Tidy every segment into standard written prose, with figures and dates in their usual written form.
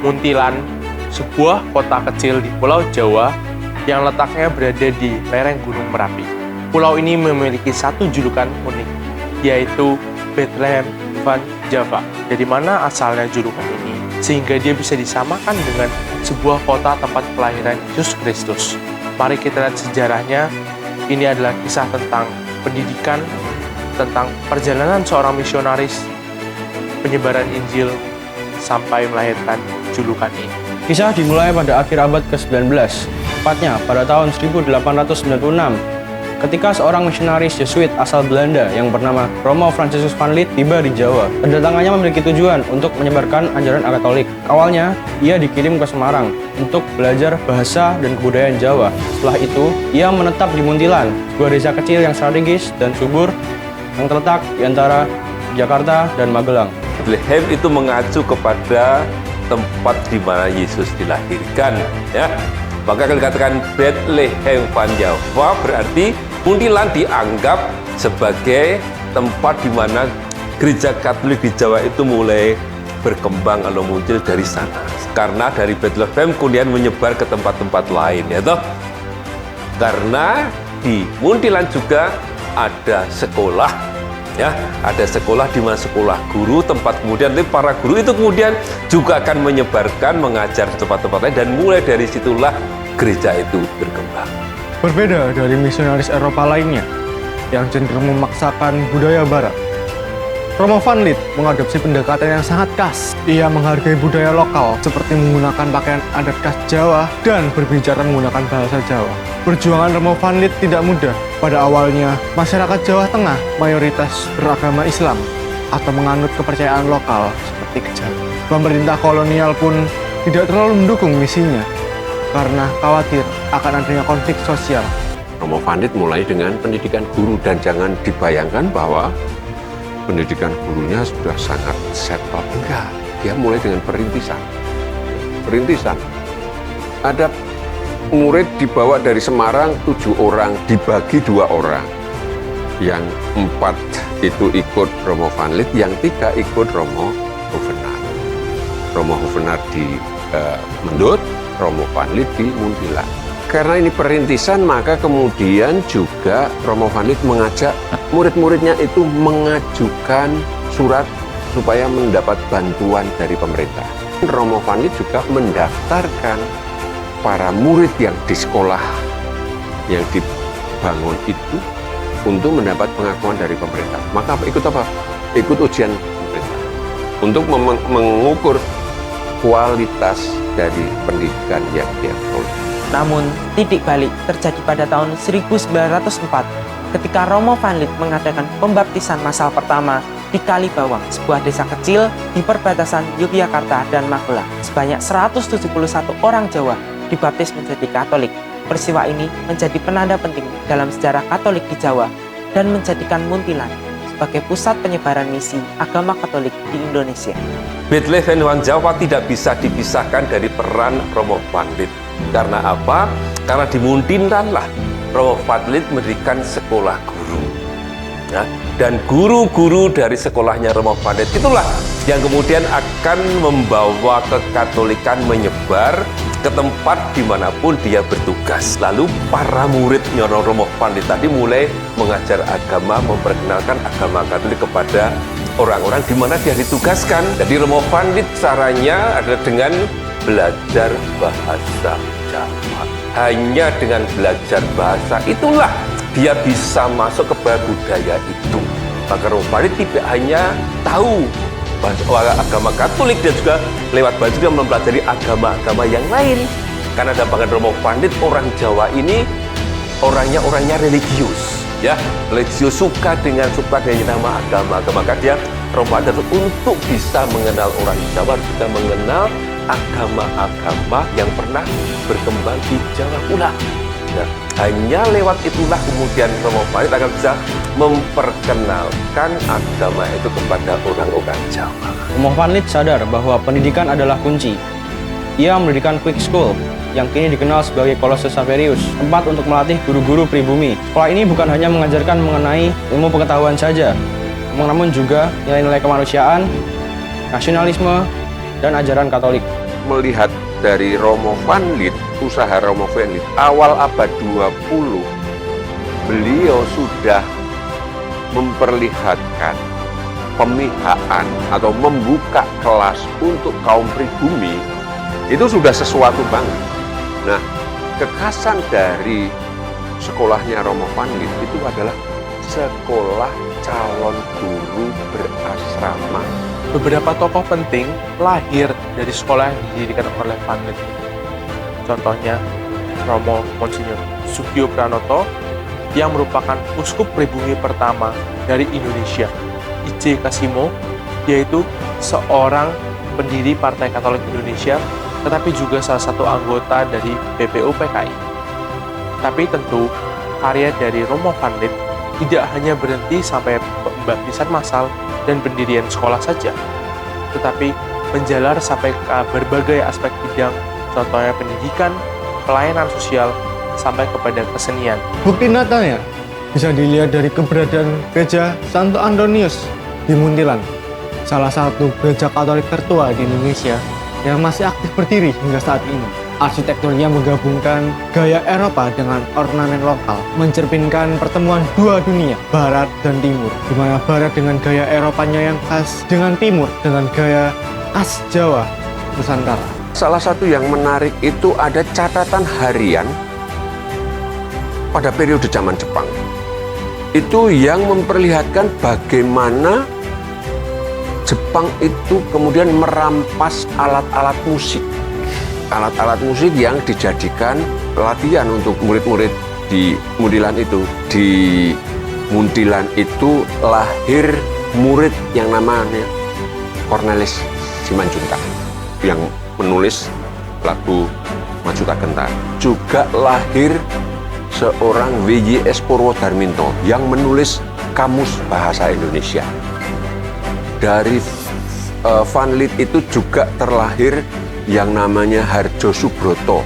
Muntilan, sebuah kota kecil di Pulau Jawa yang letaknya berada di lereng Gunung Merapi. Pulau ini memiliki satu julukan unik, yaitu Bethlehem Van Java. Dari mana asalnya julukan ini? Sehingga dia bisa disamakan dengan sebuah kota tempat kelahiran Yesus Kristus. Mari kita lihat sejarahnya. Ini adalah kisah tentang pendidikan, tentang perjalanan seorang misionaris, penyebaran Injil, sampai melahirkan julukan ini. Kisah dimulai pada akhir abad ke-19, tepatnya pada tahun 1896, ketika seorang misionaris Jesuit asal Belanda yang bernama Romo Franciscus van Lith tiba di Jawa. Kedatangannya memiliki tujuan untuk menyebarkan ajaran Katolik. Awalnya, ia dikirim ke Semarang untuk belajar bahasa dan kebudayaan Jawa. Setelah itu, ia menetap di Muntilan, sebuah desa kecil yang strategis dan subur yang terletak di antara Jakarta dan Magelang. Bethlehem itu mengacu kepada tempat di mana Yesus dilahirkan, ya. Maka kalau dikatakan Bethlehem Van Java berarti Muntilan dianggap sebagai tempat di mana gereja Katolik di Jawa itu mulai berkembang atau muncul dari sana. Karena dari Bethlehem kemudian menyebar ke tempat-tempat lain, ya toh. Karena di Muntilan juga ada sekolah. Ya, ada sekolah di mana sekolah guru, tempat kemudian para guru itu kemudian juga akan menyebarkan, mengajar di tempat-tempat lain, dan mulai dari situlah gereja itu berkembang. Berbeda dari misionaris Eropa lainnya yang cenderung memaksakan budaya Barat, Romo van Lith mengadopsi pendekatan yang sangat khas. Ia menghargai budaya lokal seperti menggunakan pakaian adat khas Jawa dan berbicara menggunakan bahasa Jawa. Perjuangan Romo van Lith tidak mudah. Pada awalnya, masyarakat Jawa Tengah mayoritas beragama Islam atau menganut kepercayaan lokal seperti kejawen. Pemerintah kolonial pun tidak terlalu mendukung misinya karena khawatir akan adanya konflik sosial. Romo van Lith mulai dengan pendidikan guru, dan jangan dibayangkan bahwa pendidikan gurunya sudah sangat settle. Enggak, dia mulai dengan perintisan. Ada murid dibawa dari Semarang 7 orang, dibagi 2 orang. Yang 4 itu ikut Romo van Lith, yang 3 ikut Romo Huvenaar. Romo Huvenaar di Mendut, Romo van Lith di Muntilan. Karena ini perintisan, maka kemudian juga Romo van Lith mengajak murid-muridnya itu mengajukan surat supaya mendapat bantuan dari pemerintah. Romo van Lith juga mendaftarkan para murid yang di sekolah yang dibangun itu untuk mendapat pengakuan dari pemerintah. Maka ikut apa? Ikut ujian pemerintah untuk mengukur kualitas dari pendidikan yang dia peroleh. Namun, titik balik terjadi pada tahun 1904 ketika Romo van Lith mengadakan pembaptisan massal pertama di Kalibawang, sebuah desa kecil di perbatasan Yogyakarta dan Magelang. Sebanyak 171 orang Jawa dibaptis menjadi Katolik. Peristiwa ini menjadi penanda penting dalam sejarah Katolik di Jawa dan menjadikan Muntilan sebagai pusat penyebaran misi agama Katolik di Indonesia. Bethlehem Van Java tidak bisa dipisahkan dari peran Romo van Lith. Karena apa? Karena di Muntilan lah Romo van Lith mendirikan sekolah guru. Ya, dan guru-guru dari sekolahnya Romo van Lith itulah yang kemudian akan membawa kekatolikan menyebar ke tempat dimanapun dia bertugas. Lalu para muridnya Romo van Lith tadi mulai mengajar agama, memperkenalkan agama Katolik kepada orang-orang di mana dia ditugaskan. Jadi Romo van Lith caranya adalah dengan belajar bahasa Jawa. Hanya dengan belajar bahasa itulah dia bisa masuk ke budaya itu. Maka Romo van Lith tidak hanya tahu agama Katolik, dia juga lewat bahasa juga mempelajari agama-agama yang lain. Karena dampaknya Romo van Lith, orang Jawa ini orangnya religius, ya, religius, suka dengan nama agama. Maka dia Romo van Lith untuk bisa mengenal orang Jawa juga mengenal agama-agama yang pernah berkembang di Jawa pula. Nah, hanya lewat itulah kemudian Romo van Lith akan bisa memperkenalkan agama itu kepada orang-orang Jawa. Romo van Lith sadar bahwa pendidikan adalah kunci. Ia mendirikan Quick School yang kini dikenal sebagai Kolose Saverius, tempat untuk melatih guru-guru pribumi. Sekolah ini bukan hanya mengajarkan mengenai ilmu pengetahuan saja, namun juga nilai-nilai kemanusiaan, nasionalisme, dan ajaran Katolik. melihat dari Romo van Lith, usaha Romo van Lith, awal abad 20, beliau sudah memperlihatkan pemihaan atau membuka kelas untuk kaum pribumi, itu sudah sesuatu banget. Nah, kekhasan dari sekolahnya Romo van Lith itu adalah sekolah calon guru berasrama. Beberapa tokoh penting lahir dari sekolah yang didirikan oleh Van Lith. Contohnya Romo Monsinyur Sugio Pranoto yang merupakan uskup pribumi pertama dari Indonesia. I.C. Kasimo, yaitu seorang pendiri Partai Katolik Indonesia, tetapi juga salah satu anggota dari PPO PKI. Tapi tentu, karya dari Romo van Lith tidak hanya berhenti sampai pembaptisan massal dan pendirian sekolah saja, tetapi menjalar sampai ke berbagai aspek bidang, contohnya pendidikan, pelayanan sosial, sampai kepada kesenian. Bukti nyatanya bisa dilihat dari keberadaan gereja Santo Antonius di Muntilan, salah satu gereja Katolik tertua di Indonesia yang masih aktif berdiri hingga saat ini. Arsitekturnya menggabungkan gaya Eropa dengan ornamen lokal, mencerminkan pertemuan dua dunia, Barat dan Timur, di mana Barat dengan gaya Eropanya yang khas, dengan Timur dengan gaya khas Jawa Nusantara. Salah satu yang menarik itu ada catatan harian pada periode zaman Jepang. Itu yang memperlihatkan bagaimana Jepang itu kemudian merampas alat-alat musik. Alat-alat musik yang dijadikan latihan untuk murid-murid di Muntilan itu. Di Muntilan itu lahir murid yang namanya Cornelis Simanjuntak yang menulis lagu Majuta Gentar. Juga lahir seorang W.Y.S. Purwodarminto yang menulis Kamus Bahasa Indonesia. Dari Van Lith itu juga terlahir yang namanya Harjo Subroto,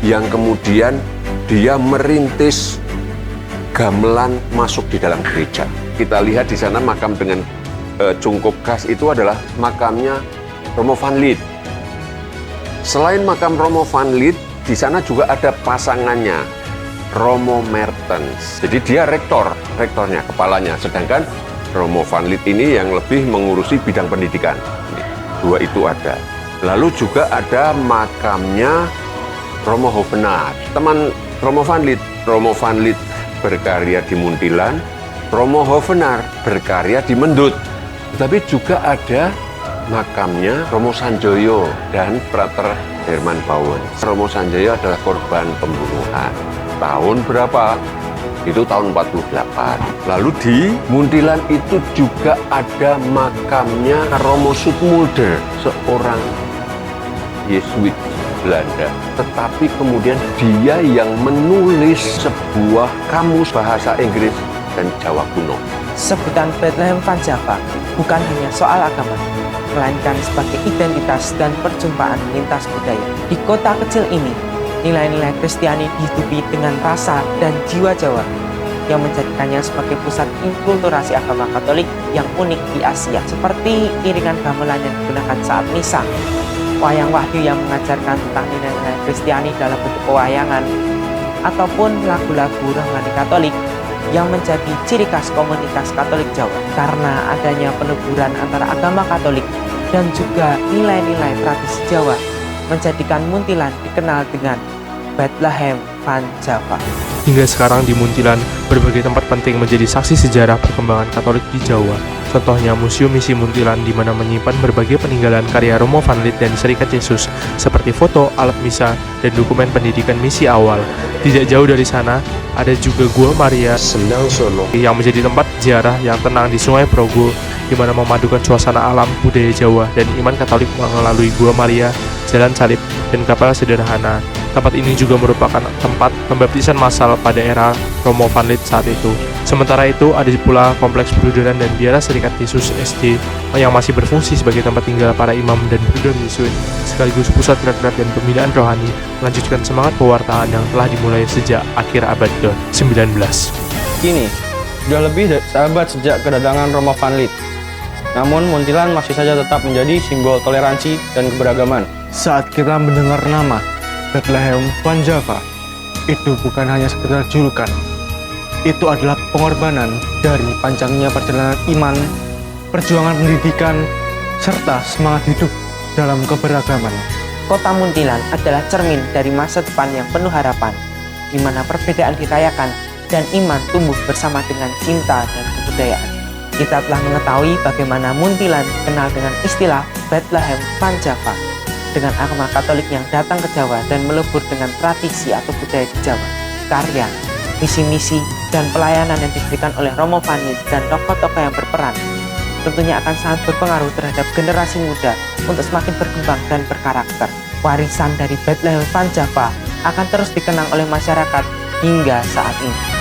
yang kemudian dia merintis gamelan masuk di dalam gereja. Kita lihat di sana makam dengan cungkup khas itu adalah makamnya Romo van Lith. Selain makam Romo van Lith, di sana juga ada pasangannya, Romo Mertens. Jadi dia rektornya, kepalanya. Sedangkan Romo van Lith ini yang lebih mengurusi bidang pendidikan. Dua itu ada. Lalu juga ada makamnya Romo Hovenaar, teman Romo van Lith. Romo van Lith berkarya di Muntilan, Romo Hovenaar berkarya di Mendut. Tetapi juga ada makamnya Romo Sanjoyo dan Frater Herman Bowen. Romo Sanjoyo adalah korban pembunuhan. Tahun berapa? Itu tahun 48. Lalu di Muntilan itu juga ada makamnya Romo Zoetmulder, seorang Yesuit Belanda. Tetapi kemudian dia yang menulis sebuah kamus bahasa Inggris dan Jawa kuno. Sebutan Bethlehem Van Java bukan hanya soal agama, melainkan sebagai identitas dan perjumpaan lintas budaya. Di kota kecil ini, nilai-nilai Kristiani dihidupi dengan rasa dan jiwa Jawa yang menjadikannya sebagai pusat inkulturasi agama Katolik yang unik di Asia, seperti iringan gamelan yang digunakan saat misa, wayang wahyu yang mengajarkan tentang nilai-nilai Kristiani dalam bentuk pewayangan, ataupun lagu-lagu rohani Katolik yang menjadi ciri khas komunitas Katolik Jawa karena adanya penuburan antara agama Katolik dan juga nilai-nilai tradisi Jawa, menjadikan Muntilan dikenal dengan Bethlehem Van Java. Hingga sekarang di Muntilan, berbagai tempat penting menjadi saksi sejarah perkembangan Katolik di Jawa. Contohnya Museum Misi Muntilan di mana menyimpan berbagai peninggalan karya Romo van Lith dan Serikat Yesus seperti foto, alat misa, dan dokumen pendidikan misi awal. Tidak jauh dari sana, ada juga Gua Maria Sendang Solo yang menjadi tempat ziarah yang tenang di Sungai Progo di mana memadukan suasana alam, budaya Jawa, dan iman Katolik melalui Gua Maria, Jalan Salib, dan kapel sederhana. Tempat ini juga merupakan tempat pembaptisan massal pada era Romo van Lith saat itu. Sementara itu, ada pula kompleks Bruderan dan Biara Serikat Yesus SD yang masih berfungsi sebagai tempat tinggal para imam dan bruder Yesuit, sekaligus pusat gerak-gerak dan pembinaan rohani, melanjutkan semangat pewartaan yang telah dimulai sejak akhir abad ke-19. Kini, sudah lebih dari sahabat sejak kedatangan Romo van Lith. Namun, Muntilan masih saja tetap menjadi simbol toleransi dan keberagaman. Saat kita mendengar nama Bethlehem Van Java, itu bukan hanya sekedar julukan. Itu adalah pengorbanan dari panjangnya perjalanan iman, perjuangan pendidikan, serta semangat hidup dalam keberagaman. Kota Muntilan adalah cermin dari masa depan yang penuh harapan, di mana perbedaan dirayakan dan iman tumbuh bersama dengan cinta dan kebudayaan. Kita telah mengetahui bagaimana Muntilan dikenal dengan istilah Bethlehem Van Java, dengan agama Katolik yang datang ke Jawa dan melebur dengan tradisi atau budaya di Jawa. Karya, misi-misi, dan pelayanan yang diberikan oleh Romo Van Lith dan tokoh-tokoh yang berperan tentunya akan sangat berpengaruh terhadap generasi muda untuk semakin berkembang dan berkarakter. Warisan dari Bethlehem Van Java akan terus dikenang oleh masyarakat hingga saat ini.